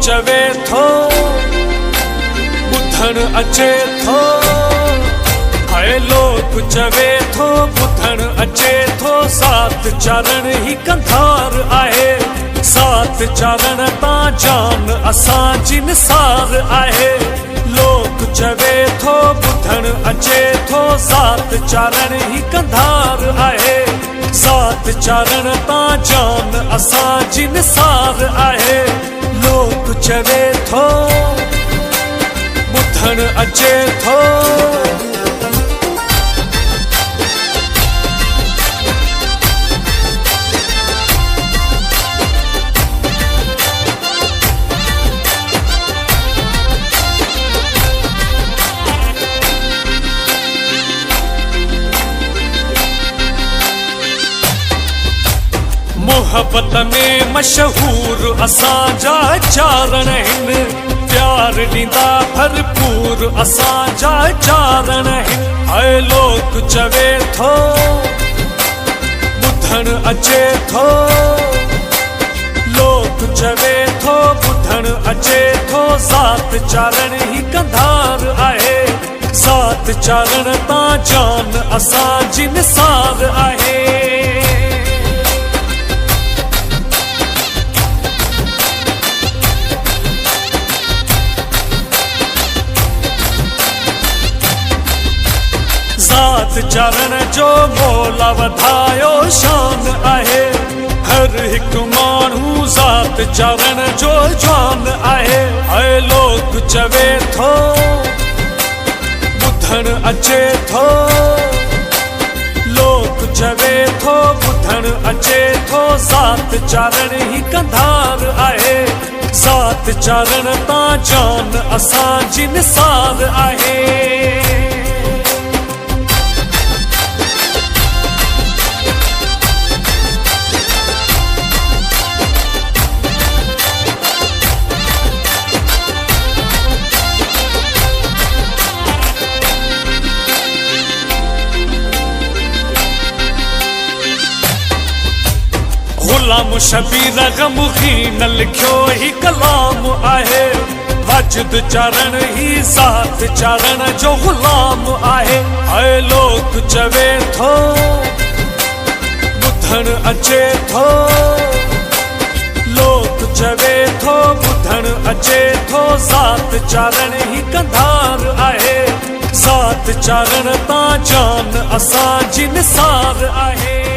चवे थो ॿुधण अचे थो। हाय लोक चवे थो ॿुधण अचे थो सात चरण ही कंधार आहे। सात चरण तां जान असांजी निसार आहे। लोक चवे थो ॿुधण अचे थो सात चरण ही कंधार आहे। सात चरण तां जान असांजी निसार आहे। लोक चवे थो ॿुधण अचे थो। मोहब्बत में मशहूर असांजा चारण हिन। प्यार ॾींदा भरपूर असांजा चारण हिन। हाय लोक चवे थो ॿुधण अचे थो। लोक चवे थो ॿुधण अचे थो सात चरण ही कंधार आहे। सात चरण तां जान असांजी निसार आहे। सात चरण जो मौला वधायो शान आहे। हर हिकु माण्हू सात चरण जो जान आहे। हाय लोक चवे थो ॿुधण अचे थो। लोक चवे थो ॿुधण अचे थो सात चरण ही कंधार आहे। सात चरण तां जान असांजी निसार आहे। गुलाम शबीर गमगीन लिखियो ही कलाम आहे। वाजिद चरण ही सात चरण जो गुलाम आहे। हाय लोक चवे थो ॿुधण अचे थो। लोक चवे थो ॿुधण अचे थो सात चरण ही कंधार आहे। सात चरण तां जान असांजी निसार आहे।